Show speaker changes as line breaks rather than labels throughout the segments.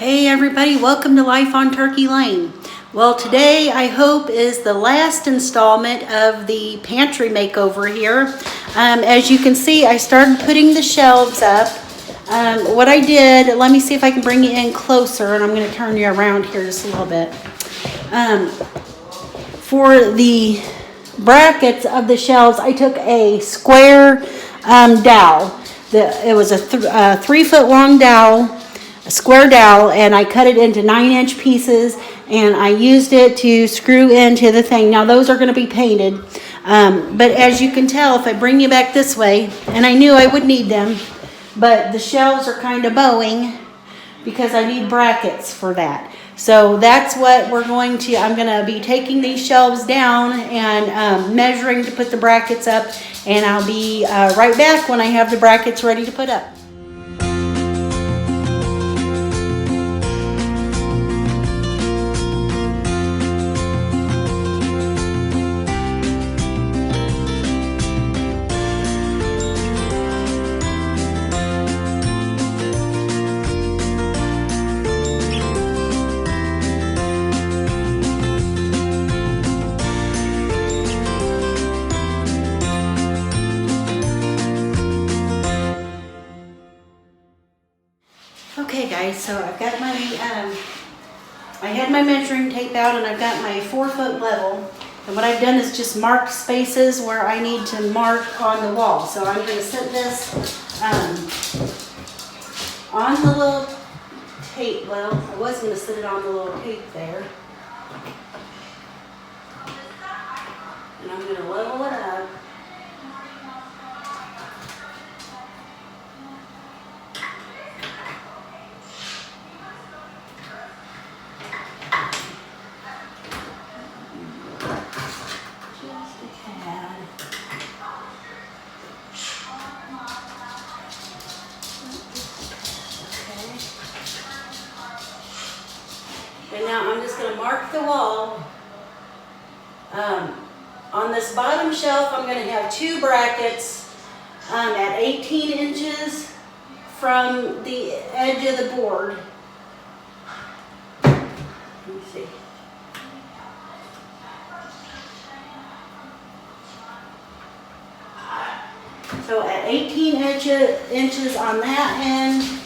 Hey everybody, welcome to Life on Turkey Lane. Well, today I hope is the last installment of the pantry makeover here. As you can see, I started putting the shelves up. What I did, let me see if I can bring you in closer, and I'm going to turn you around here just a little bit. For the brackets of the shelves, I took a square dowel. It was a 3-foot long dowel, a square dowel, and I cut it into 9-inch pieces, and I used it to screw into the thing. Now those are going to be painted, but as you can tell, if I bring you back this way, and I knew I would need them, but the shelves are kind of bowing because I need brackets for that. So that's what I'm going to be taking these shelves down and measuring to put the brackets up, and I'll be right back when I have the brackets ready to put up. Okay guys, so I've got my, I had my measuring tape out, and I've got my 4-foot level, and what I've done is just marked spaces where I need to mark on the wall. So I'm going to set this on the little tape. Well, I was going to set it on the little tape there, and I'm going to level it up. And now I'm just going to mark the wall. On this bottom shelf, I'm going to have 2 brackets at 18 inches from the edge of the board. Let me see. So at 18 inches on that end.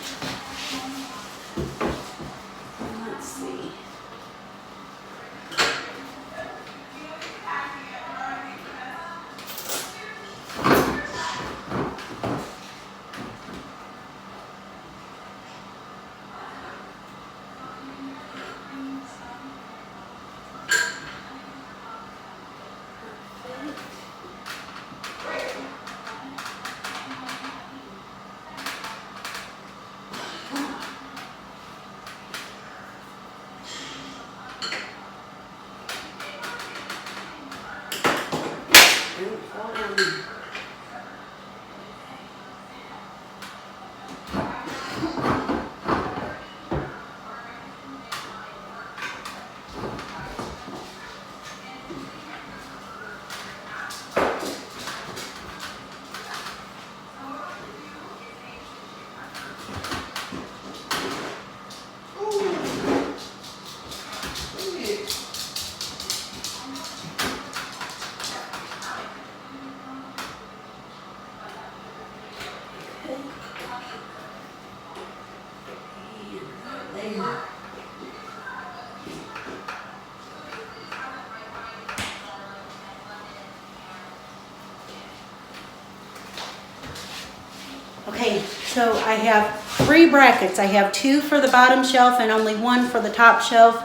Okay, so I have 3 brackets. I have 2 for the bottom shelf and only 1 for the top shelf.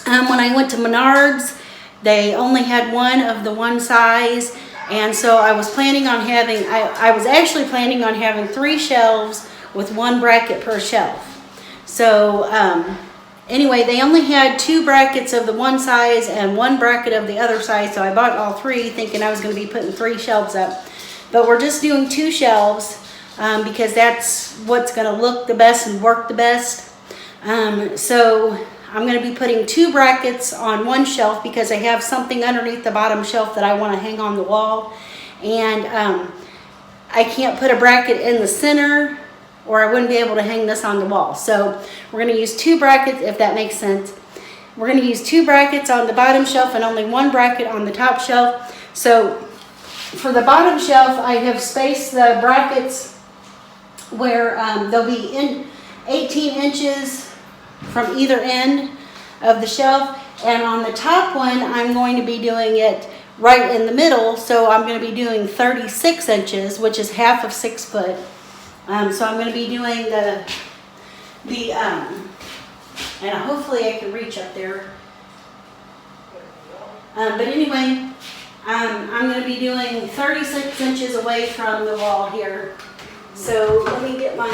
When I went to Menards, they only had 1 of the one size, and so I was planning on having, I was actually planning on having 3 shelves with 1 bracket per shelf. So anyway, they only had 2 brackets of the one size and 1 bracket of the other size, so I bought all 3 thinking I was going to be putting 3 shelves up. But we're just doing 2 shelves because that's what's going to look the best and work the best. So I'm going to be putting 2 brackets on one shelf because I have something underneath the bottom shelf that I want to hang on the wall. And I can't put a bracket in the center or I wouldn't be able to hang this on the wall. So we're going to use 2 brackets, if that makes sense. We're going to use 2 brackets on the bottom shelf and only 1 bracket on the top shelf. So for the bottom shelf, I have spaced the brackets where they'll be in 18 inches from either end of the shelf. And on the top one, I'm going to be doing it right in the middle. So I'm going to be doing 36 inches, which is half of 6 foot. So I'm going to be doing and hopefully I can reach up there. But anyway, I'm going to be doing 36 inches away from the wall here. So let me get my...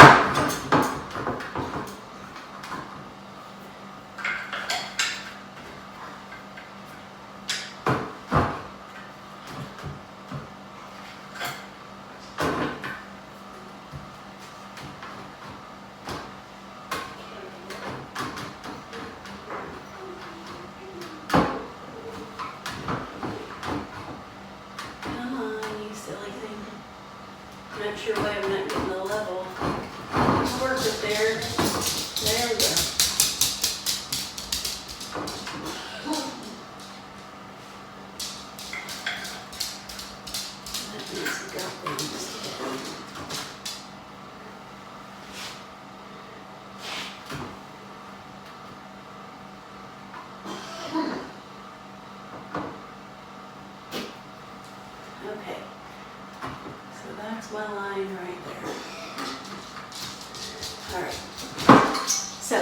Not sure why I'm not getting the level. Let's work it there. There we go. That needs to go in just a bit. Okay. So that's my line right there. All right. So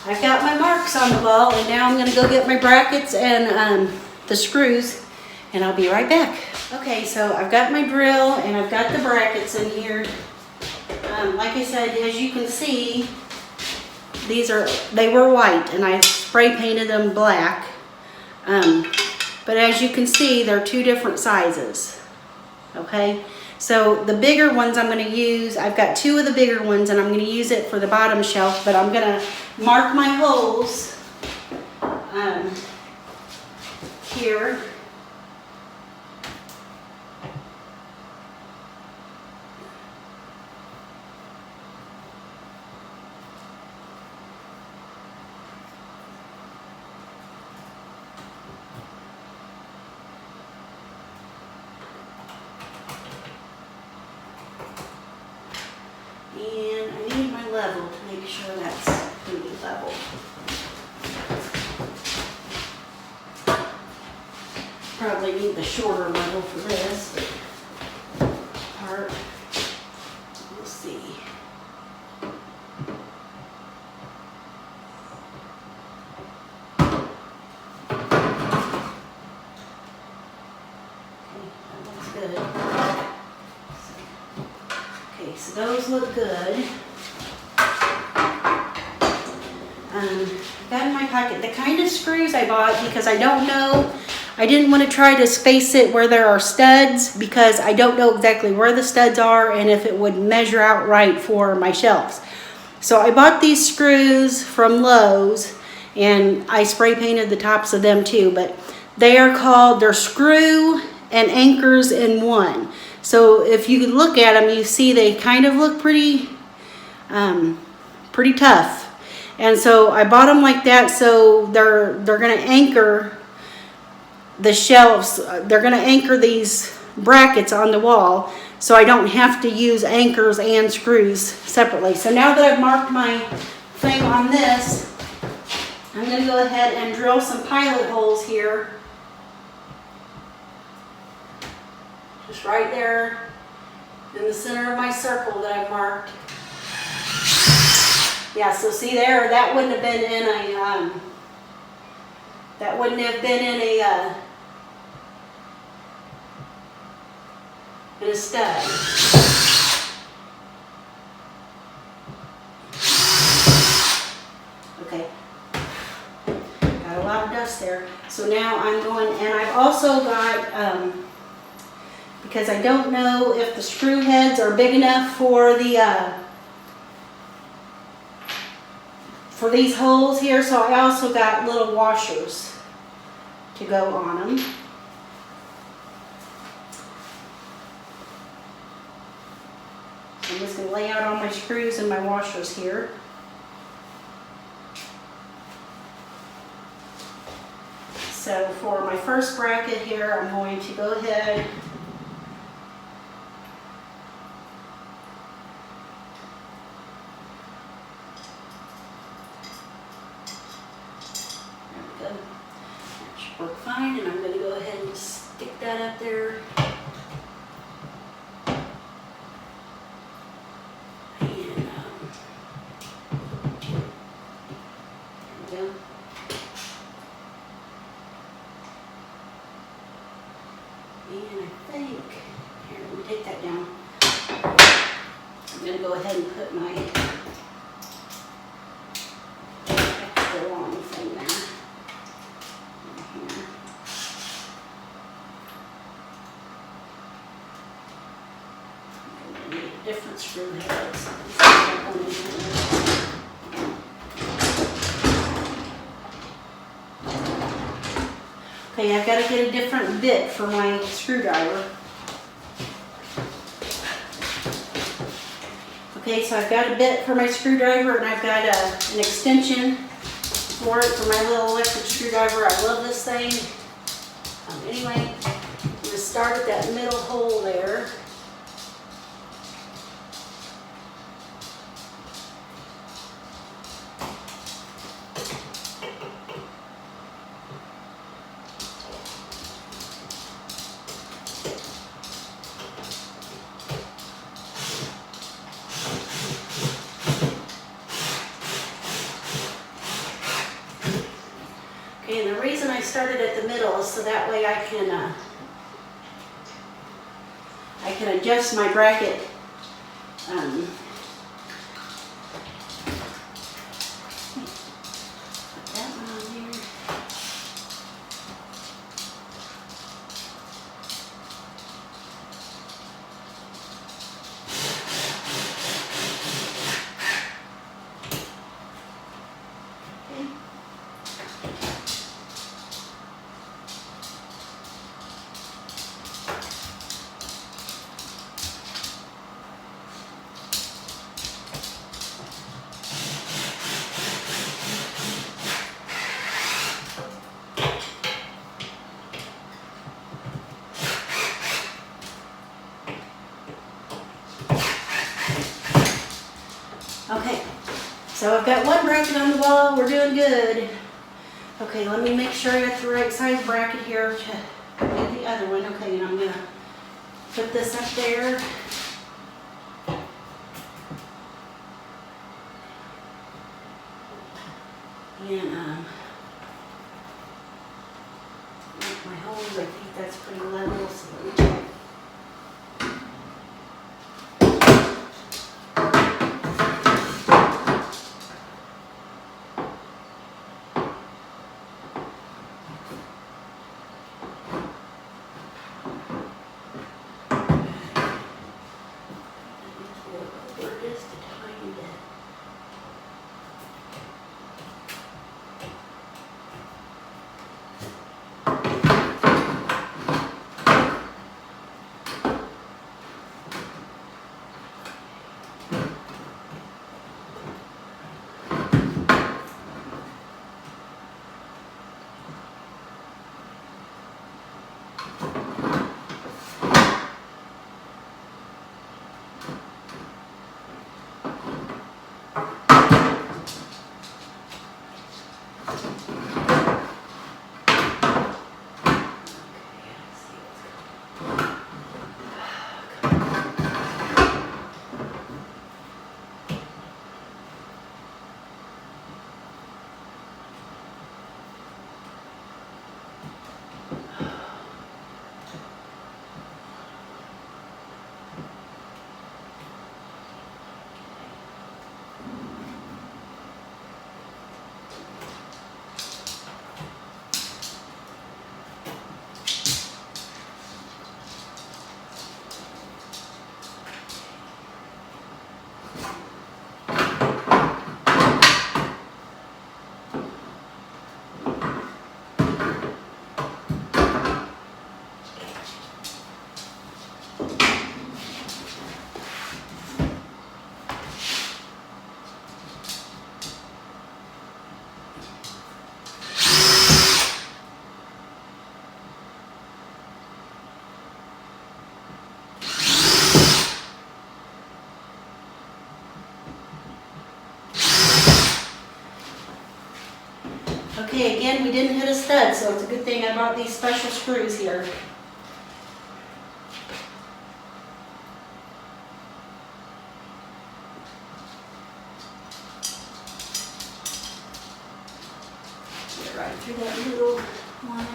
I've got my marks on the wall, and now I'm going to go get my brackets and the screws, and Will be right back. Okay, so I've got my drill and I've got the brackets in here. Like I said, as you can see, they were white, and I spray painted them black. But as you can see, they're 2 different sizes. Okay, so the bigger ones I'm going to use, I've got 2 of the bigger ones, and I'm going to use it for the bottom shelf, but I'm going to mark my holes here. And I need my level to make sure that's going to be level. Probably need the shorter level for this part. We'll see. Okay, that looks good. Okay, so those look good. Got in my pocket the kind of screws I bought because I don't know. I didn't want to try to space it where there are studs because I don't know exactly where the studs are and if it would measure out right for my shelves. So I bought these screws from Lowe's, and I spray painted the tops of them too, but they're screw and anchors in one. So if you look at them, you see they kind of look pretty tough. And so I bought them like that, so they're going to anchor the shelves. They're going to anchor these brackets on the wall, so I don't have to use anchors and screws separately. So now that I've marked my thing on this, I'm going to go ahead and drill some pilot holes here. Just right there in the center of my circle that I've marked. Yeah, so see there, that wouldn't have been in a stud. Okay, got a lot of dust there. So now I'm going, and I've also got, because I don't know if the screw heads are big enough for for these holes here, so I also got little washers to go on them. So I'm just going to lay lay out all my screws and my washers here. So for my first bracket here, I'm going to go ahead work fine, and I'm going to go ahead and stick that up there. And there we go. And I think, here, let me take that down. I'm going to go ahead and put my extra long thing there. Different screw heads. Okay, I've got to get a different bit for my screwdriver. Okay, so I've got a bit for my screwdriver, and I've got an extension for it for my little electric screwdriver. I love this thing. Anyway, I'm going to start at that middle hole there. And the reason I started at the middle is so that way I can adjust my bracket. Put that one on here. Okay, so I've got one bracket on the wall, we're doing good. Okay, let me make sure I got the right size bracket here to get the other one. Okay, and I'm gonna put this up there. And my holes, I think that's pretty level, so let me check. Okay, again, we didn't hit a stud, so it's a good thing I bought these special screws here. Get right through that little one.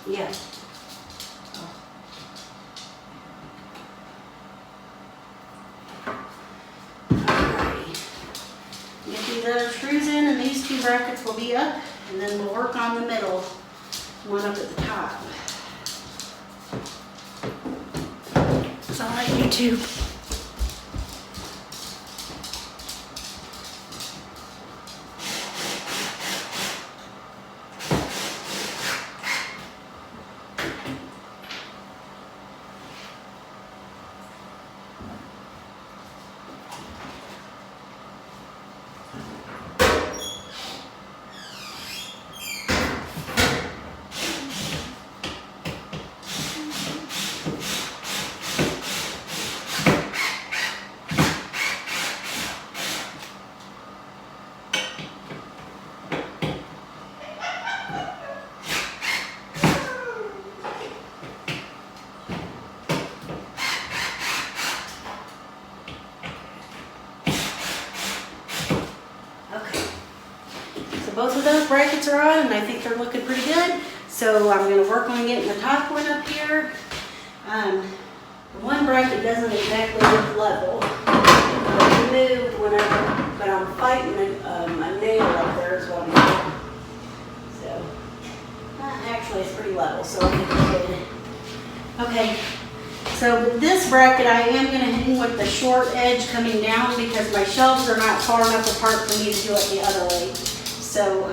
Yeah. Alrighty. Get these other screws in and these two brackets will be up, and then we'll work on the middle one up at the top. It's all right, YouTube. Both of those brackets are on, and I think they're looking pretty good. So I'm going to work on getting the top one up here. The one bracket doesn't exactly look level. It moved whenever, but I'm fighting a nail up there as well. So actually it's pretty level, so I think it's good. Okay, so with this bracket I am going to hang with the short edge coming down because my shelves are not far enough apart for me to do it the other way. So,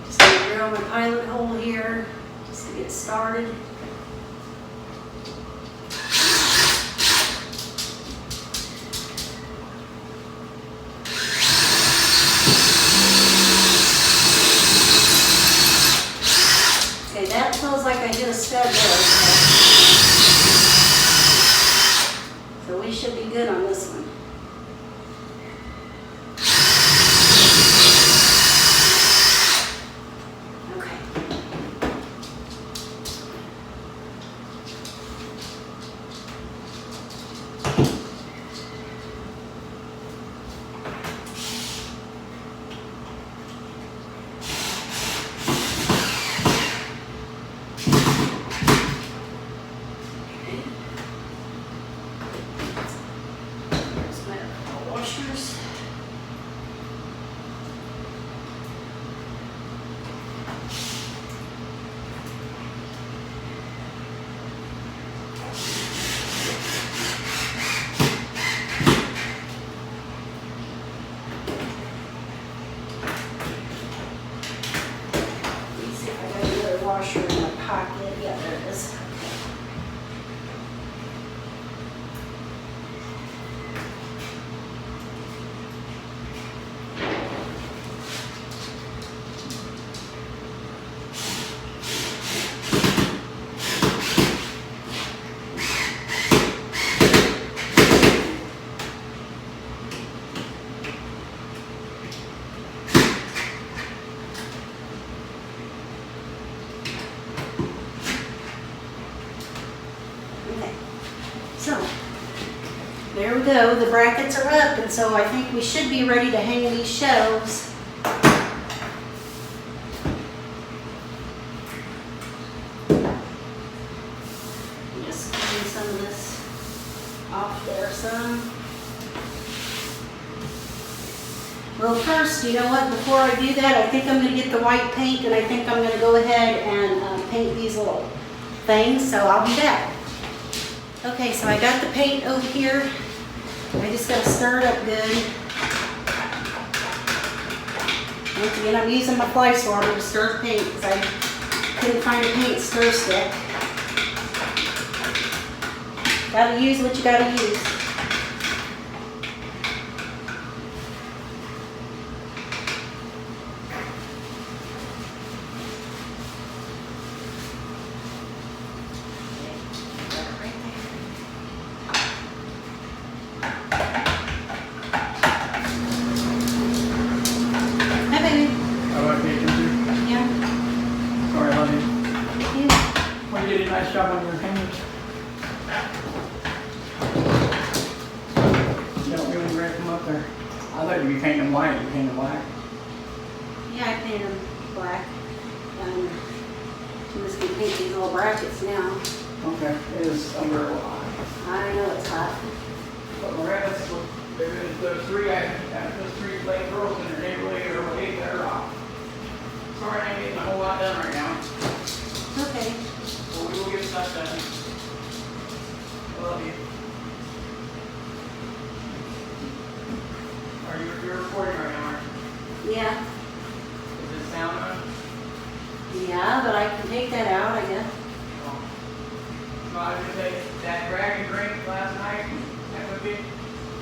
just going to drill my pilot hole here, just to get started. Okay, that feels like I hit a stud there. So we should be good on this one. Washer in my pocket. Yeah, there it is. So, there we go, the brackets are up, and so I think we should be ready to hang these shelves. Just clean some of this off there some. Well, first, you know what, before I do that, I think I'm going to get the white paint, and I think I'm going to go ahead and paint these little things, so I'll be back. Okay, so I got the paint over here. I just gotta stir it up good. Once again, I'm using my fly swatter to stir the paint because I couldn't find a paint stir stick. Gotta use what you gotta use.
Nice job on your hangers. You don't really break them up there. I thought you'd be painting them white. You paint them black?
Yeah, I painted them black. I'm just gonna paint these little brackets now.
Okay, it is under a lot.
I know it's hot.
But Loretta's, those three late girls in their neighborhood are way better off. Sorry, I ain't getting a whole lot done right now.
Okay.
Well, we will get stuff done. I love you. You're recording right now, aren't you?
Yeah.
Is it sound on?
Yeah, but I can take that out, I guess.
Oh. So I was going to say, that dragon drink last night, that cookie,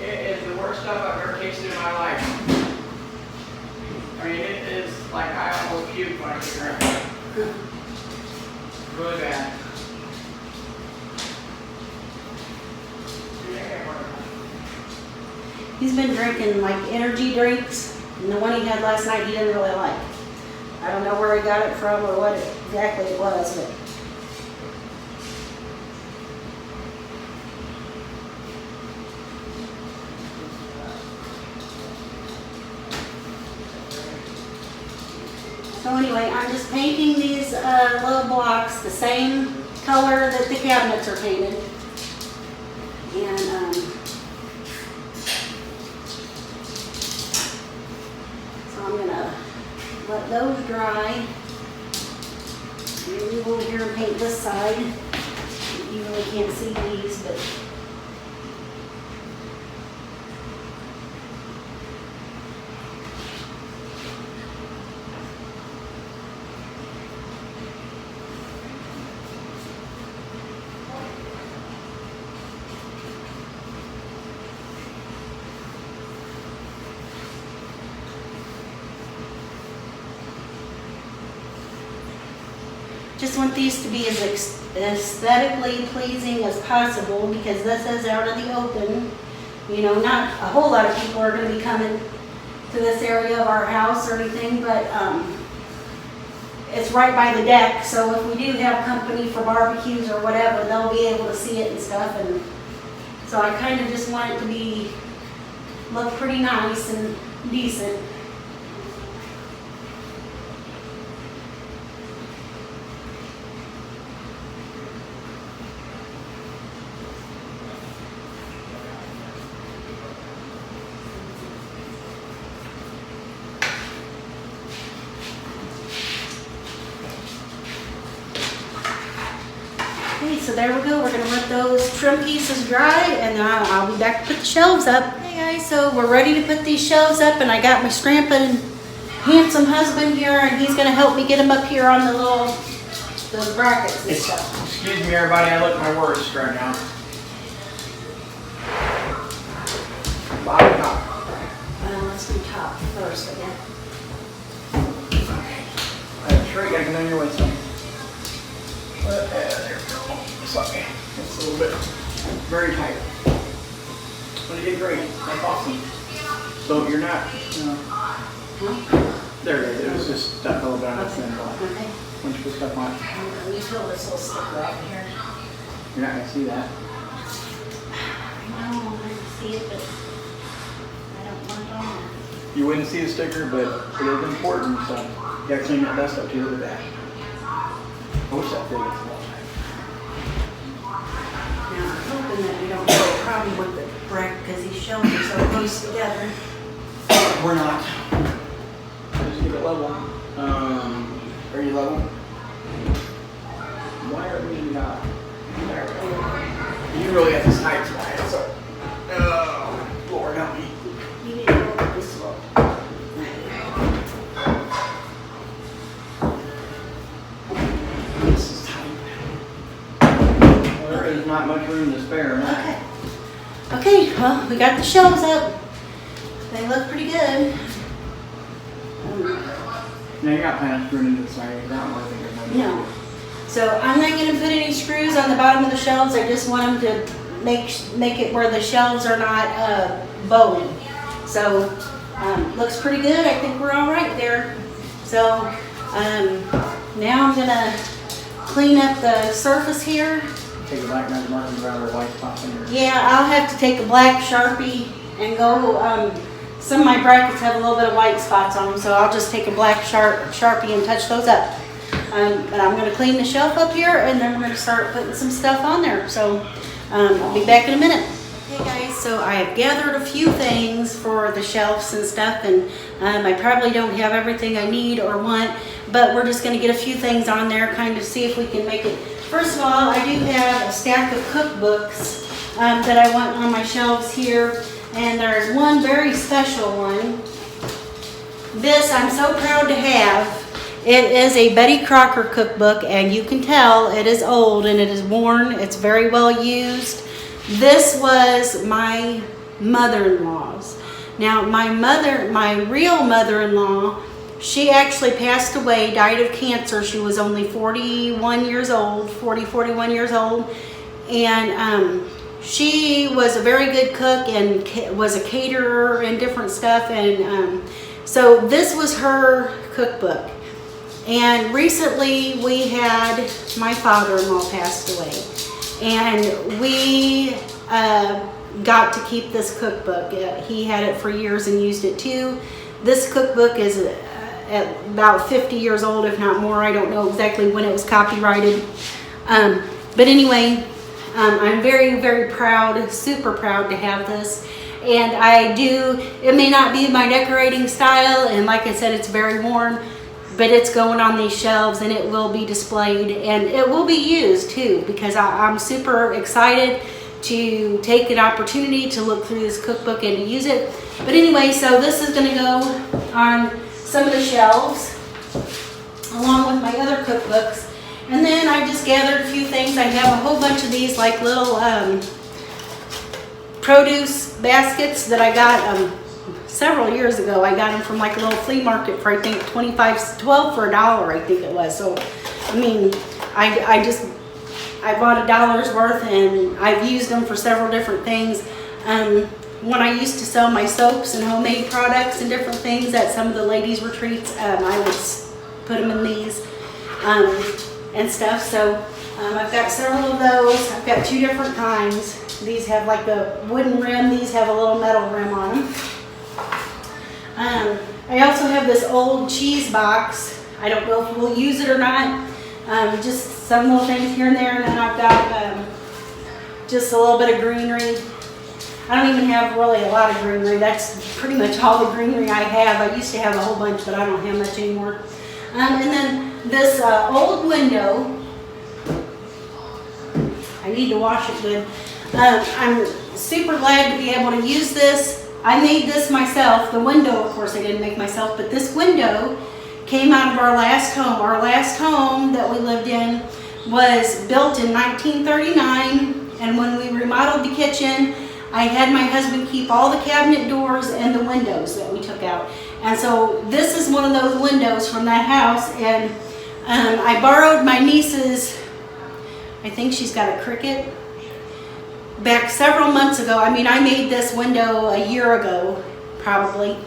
it is the worst stuff I've ever tasted in my life. I mean, it is like I almost puked when I took it out. Really bad.
He's been drinking like energy drinks, and the one he had last night he didn't really like. I don't know where he got it from or what exactly it was, but so anyway, I'm just painting these little blocks the same color that the cabinets are painted. And so I'm gonna let those dry. Maybe we'll here and paint this side. You really can't see these, but just want these to be as aesthetically pleasing as possible because this is out in the open. You know, not a whole lot of people are going to be coming to this area of our house or anything, but it's right by the deck, so if we do have company for barbecues or whatever, they'll be able to see it and stuff. And so I kind of just want it to look pretty nice and decent. Okay, so there we go. We're gonna let those trim pieces dry, and I'll be back to put the shelves up. Hey guys, so we're ready to put these shelves up, and I got my scramping handsome husband here, and he's gonna help me get them up here on those brackets and stuff.
Excuse me, everybody. I look at my worst right now. Bottom top.
Let's do top first, I guess.
That's sure you gotta get on your way some. There we go. It's okay. It's a little bit very tight. But you did great. That's awesome. So you're not, there it is. It was just stuck a little bit on the thin block.
Okay.
Once you put stuff on it,
You feel this little sticker out here.
you're not going to see that.
I know, I can see it, but I don't want it on there.
You wouldn't see the sticker, but it is important. So you got to clean that dust up too. Look at that. I wish that thing was a lot.
Now, I'm hoping that we don't have a problem with the brick because these shelves are so close together.
We're not. Just keep it level. Are you level? Why are we not not much room to spare. No.
Okay. Okay, well, we got the shelves up. They look pretty good.
Now you got plans screwed into the side. That one I think is
No. So I'm not going to put any screws on the bottom of the shelves. I just want them to make it where the shelves are not bowing. So looks pretty good. I think we're all right there. So now I'm going to clean up the surface here.
Take a black magic marker and grab our white spots in here.
Yeah, I'll have to take a black Sharpie and go, some of my brackets have a little bit of white spots on them, so I'll just take a black Sharpie and touch those up. But I'm going to clean the shelf up here, and then we're going to start putting some stuff on there. So I'll be back in a minute. Okay guys, so I have gathered a few things for the shelves and stuff, and I probably don't have everything I need or want, but we're just going to get a few things on there, kind of see if we can make it. First of all, I do have a stack of cookbooks that I want on my shelves here, and there's one very special one. This I'm so proud to have. It is a Betty Crocker cookbook, and you can tell it is old and it is worn. It's very well used. This was my mother-in-law's. Now my real mother-in-law, she actually passed away, died of cancer. She was only 41 years old, and she was a very good cook and was a caterer and different stuff, and so this was her cookbook. And recently we had my father-in-law passed away, and we got to keep this cookbook. He had it for years and used it too. This cookbook is at about 50 years old, if not more. I don't know exactly when it was copyrighted. But anyway, I'm very, very proud, super proud to have this. And it may not be my decorating style, and like I said, it's very worn, but it's going on these shelves and it will be displayed, and it will be used too, because I'm super excited to take an opportunity to look through this cookbook and to use it. But anyway, so this is going to go on some of the shelves along with my other cookbooks. And then I just gathered a few things. I have a whole bunch of these like little produce baskets that I got several years ago. I got them from like a little flea market for I think $12 for $1, I think it was. So I mean, I bought $1's worth, and I've used them for several different things. When I used to sell my soaps and homemade products and different things at some of the ladies' retreats, I would put them in these and stuff. So I've got several of those. I've got two different kinds. These have like a wooden rim. These have a little metal rim on them. I also have this old cheese box. I don't know if we'll use it or not. Just some little things here and there. And then I've got just a little bit of greenery. I don't even have really a lot of greenery. That's pretty much all the greenery I have. I used to have a whole bunch, but I don't have much anymore. And then this old window. I need to wash it good. I'm super glad to be able to use this. I made this myself. The window, of course, I didn't make myself, but this window came out of our last home. Our last home that we lived in was built in 1939, and when we remodeled the kitchen, I had my husband keep all the cabinet doors and the windows that we took out. And so this is one of those windows from that house, and I borrowed my niece's, I think she's got a Cricut, back several months ago. I mean, I made this window a year ago, probably.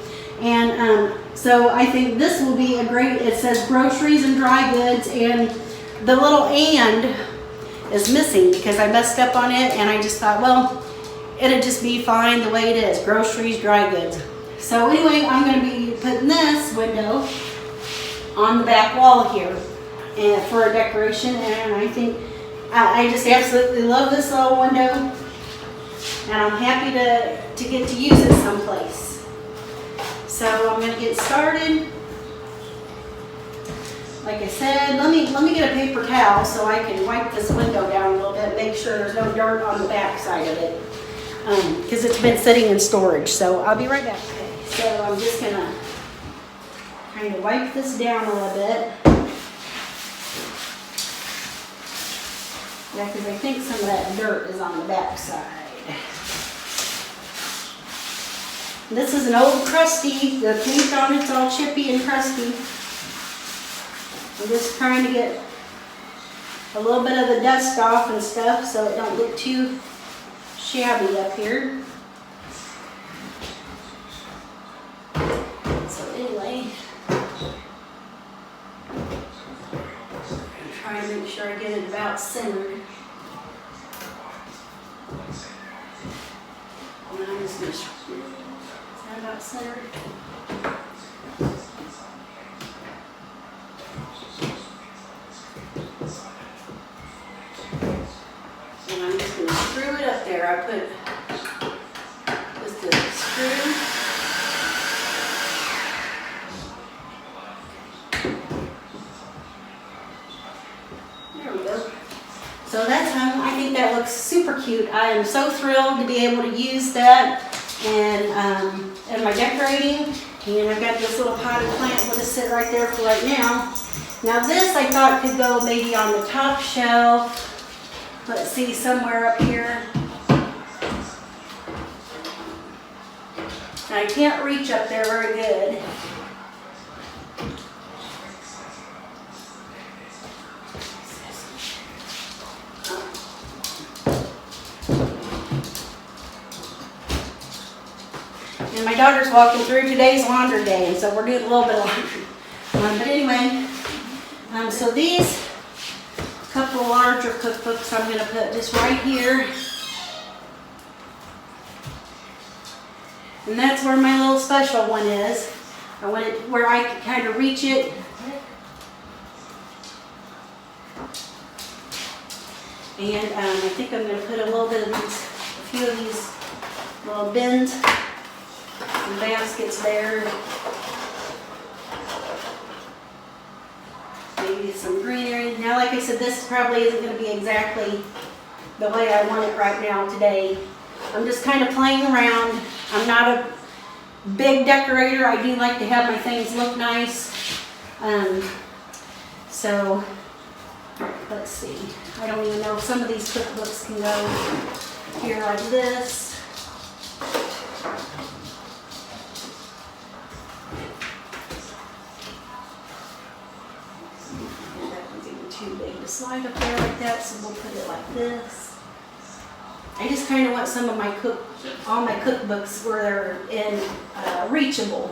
And so I think this will be a great, it says groceries and dry goods, and the little "and" is missing because I messed up on it, and I just thought, well, it'd just be fine the way it is, groceries, dry goods. So anyway, I'm going to be putting this window on the back wall here and for a decoration, and I think I just absolutely love this little window, and I'm happy to get to use it someplace. So I'm going to get started. Like I said, let me get a paper towel so I can wipe this window down a little bit, make sure there's no dirt on the back side of it, because it's been sitting in storage. So I'll be right back. Okay, so I'm just going to kind of wipe this down a little bit. Yeah, because I think some of that dirt is on the back side. This is an old crusty. The paint on it's all chippy and crusty. I'm just trying to get a little bit of the dust off and stuff so it don't look too shabby up here. So anyway, I'm trying to make sure I get it about centered. And I'm just going to screw. Is that about centered? And I'm just going to screw it up there. I put just a screw. There we go. So that's how I think that looks super cute. I am so thrilled to be able to use that and my decorating. And I've got this little potted plant. I'm going to sit right there for right now. Now this I thought could go maybe on the top shelf. Let's see, somewhere up here. I can't reach up there very good. And my daughter's walking through today's laundry day, and so we're doing a little bit of laundry. But anyway, so these couple larger cookbooks I'm going to put just right here. And that's where my little special one is. I want it where I can kind of reach it. And I think I'm going to put a little bit of these, a few of these little bins and baskets there. Maybe some greenery. Now, like I said, this probably isn't going to be exactly the way I want it right now today. I'm just kind of playing around. I'm not a big decorator. I do like to have my things look nice. So, let's see. I don't even know if some of these cookbooks can go here like this. Too big to slide up there like that, so we'll put it like this. I just kind of want some of my all my cookbooks where they're in reachable.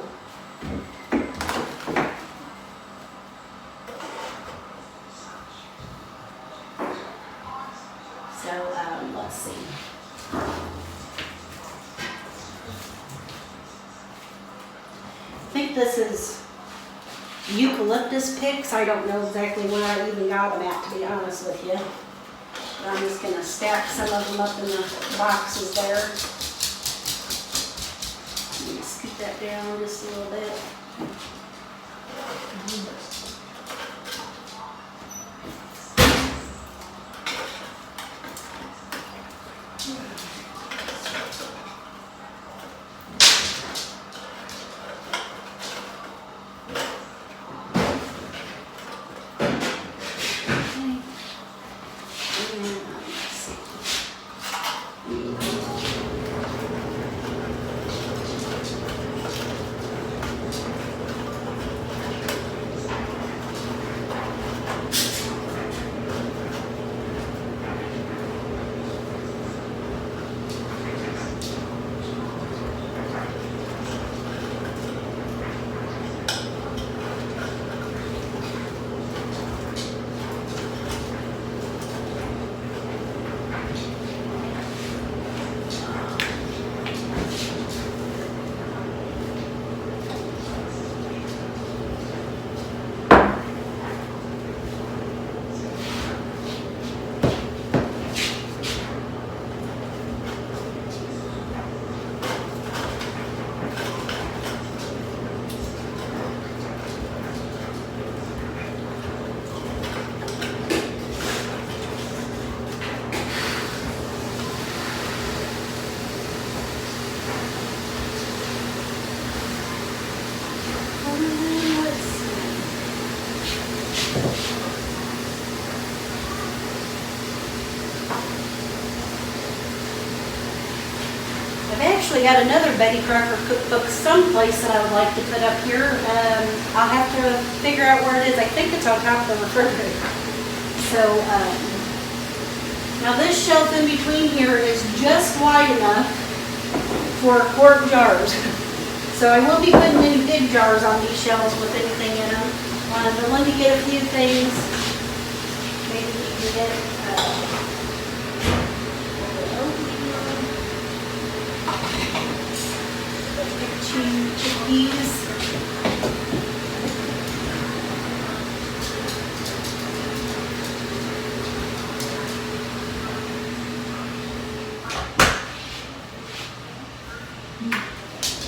So let's see. I think this is eucalyptus picks. I don't know exactly where I even got them at, to be honest with you. But I'm just going to stack some of them up in the boxes there. Let me scoot that down just a little bit. actually got another Betty Crocker cookbook someplace that I would like to put up here. I'll have to figure out where it is. I think it's on top of the refrigerator. So, now this shelf in between here is just wide enough for quart jars. So I won't be putting any big jars on these shelves with anything in them. But let me get a few things. Maybe we can get chickpeas.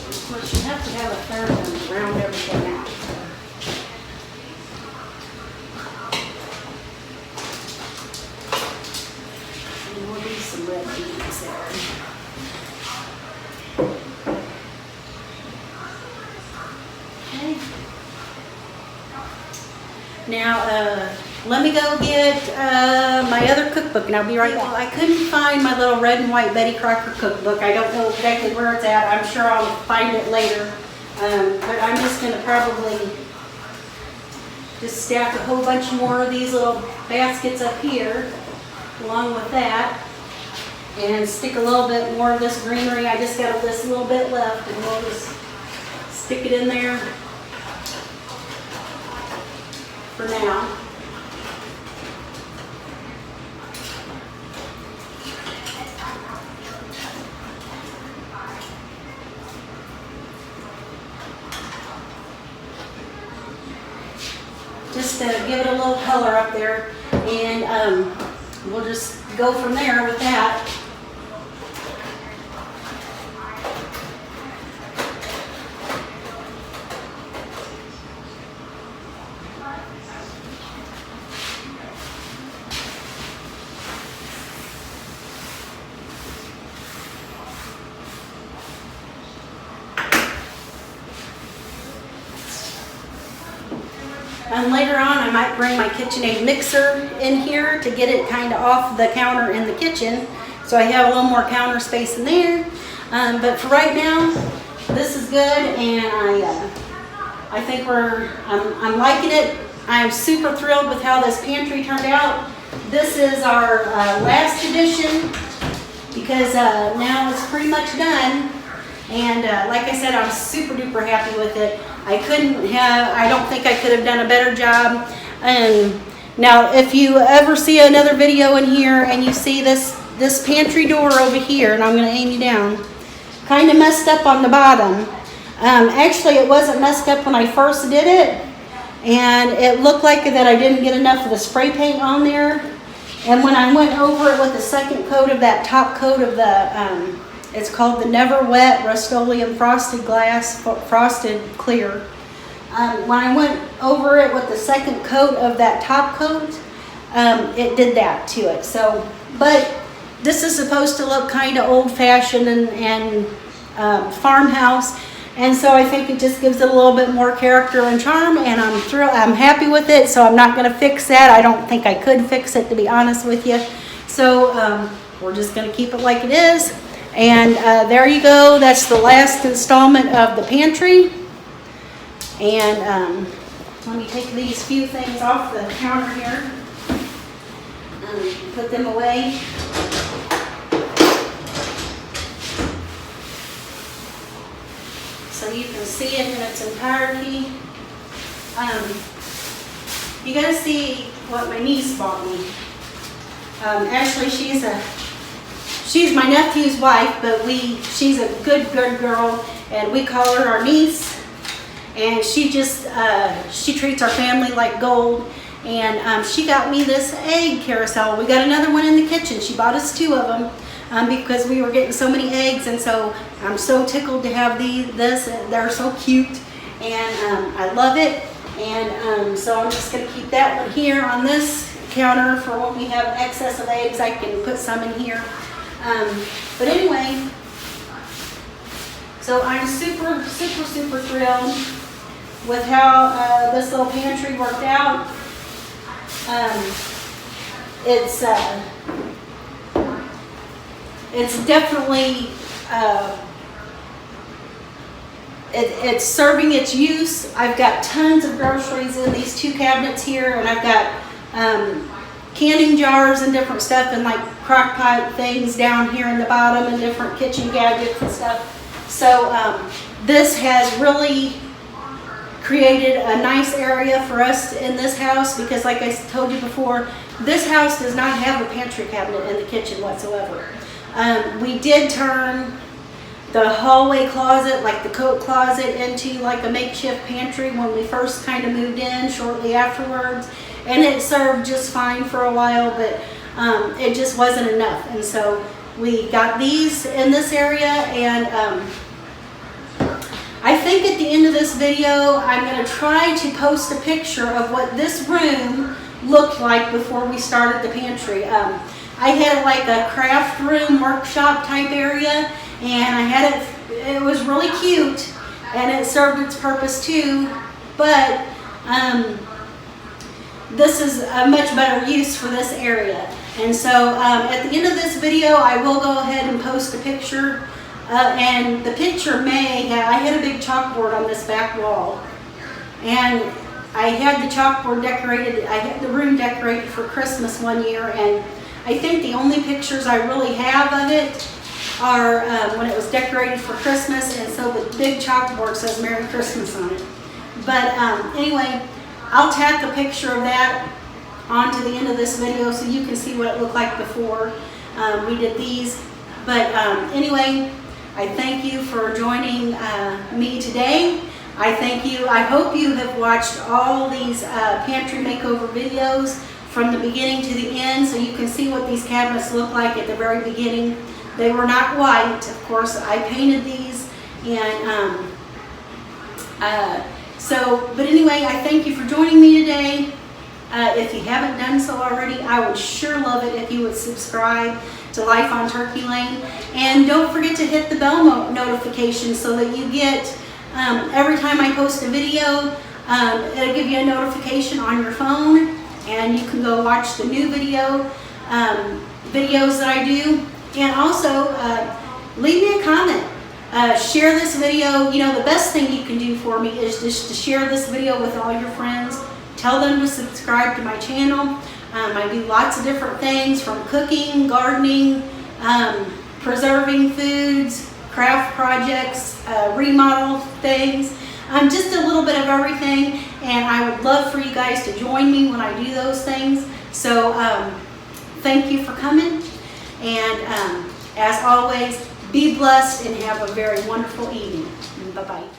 Of course, you have to have a third one to round everything out. And we'll do some red beans there. Okay. Now, let me go get my other cookbook, and I'll be right back. I couldn't find my little red and white Betty Crocker cookbook. I don't know exactly where it's at. I'm sure I'll find it later. But I'm just going to probably just stack a whole bunch more of these little baskets up here, along with that, and stick a little bit more of this greenery. I just got this little bit left, and we'll just stick it in there for now. Just to give it a little color up there, and we'll just go from there with that. And later on, I might bring my KitchenAid mixer in here to get it kind of off the counter in the kitchen, so I have a little more counter space in there. But for right now, this is good, and I think I'm liking it. I am super thrilled with how this pantry turned out. This is our last edition, because now it's pretty much done. And like I said, I'm super duper happy with it. I don't think I could have done a better job. Now, if you ever see another video in here and you see this pantry door over here, and I'm going to aim you down, kind of messed up on the bottom. Actually, it wasn't messed up when I first did it, and it looked like that I didn't get enough of the spray paint on there. And when I went over it with the second coat of that top coat of the it's called the Never Wet Rust-Oleum Frosted Glass Frosted Clear. When I went over it with the second coat of that top coat, it did that to it. So, but this is supposed to look kind of old-fashioned and farmhouse, and so I think it just gives it a little bit more character and charm, and I'm thrilled. I'm happy with it, so I'm not going to fix that. I don't think I could fix it, to be honest with you. So we're just going to keep it like it is. And there you go. That's the last installment of the pantry. And let me take these few things off the counter here and put them away. So you can see it in its entirety. You gotta see what my niece bought me. Actually, she's my nephew's wife, but she's a good girl, and we call her our niece. And she treats our family like gold. And she got me this egg carousel. We got another one in the kitchen. She bought us 2 of them because we were getting so many eggs, and so I'm so tickled to have this. They're so cute, and I love it. And so I'm just going to keep that one here on this counter for when we have excess of eggs. I can put some in here. But anyway, so I'm super thrilled with how this little pantry worked out. It's definitely it's serving its use. I've got tons of groceries in these 2 cabinets here, and I've got canning jars and different stuff, and like crock pot things down here in the bottom, and different kitchen gadgets and stuff. So this has really created a nice area for us in this house, because like I told you before, this house does not have a pantry cabinet in the kitchen whatsoever. We did turn the hallway closet, like the coat closet, into like a makeshift pantry when we first kind of moved in shortly afterwards, and it served just fine for a while, but it just wasn't enough. And so we got these in this area, and I think at the end of this video I'm going to try to post a picture of what this room looked like before we started the pantry. I had like a craft room workshop type area, and I had it was really cute, and it served its purpose too, but this is a much better use for this area. And so at the end of this video I will go ahead and post a picture, and the picture I had a big chalkboard on this back wall, and I had the chalkboard decorated, I had the room decorated for Christmas one year, and I think the only pictures I really have of it are when it was decorated for Christmas, and so the big chalkboard says Merry Christmas on it. But anyway, I'll tack a picture of that onto the end of this video so you can see what it looked like before we did these. But anyway, I thank you for joining me today. I thank you. I hope you have watched all these pantry makeover videos from the beginning to the end, so you can see what these cabinets look like at the very beginning. They were not white, of course. I painted these, and but anyway, I thank you for joining me today. If you haven't done so already, I would sure love it if you would subscribe to Life on Turkey Lane, and don't forget to hit the bell notification so that you get every time I post a video, it'll give you a notification on your phone, and you can go watch the new videos that I do. And also leave me a comment, share this video. You know, the best thing you can do for me is just to share this video with all your friends. Tell them to subscribe to my channel. I do lots of different things, from cooking, gardening, preserving foods, craft projects, remodel things, just a little bit of everything, and I would love for you guys to join me when I do those things. So thank you for coming, and as always, be blessed and have a very wonderful evening. Bye-bye.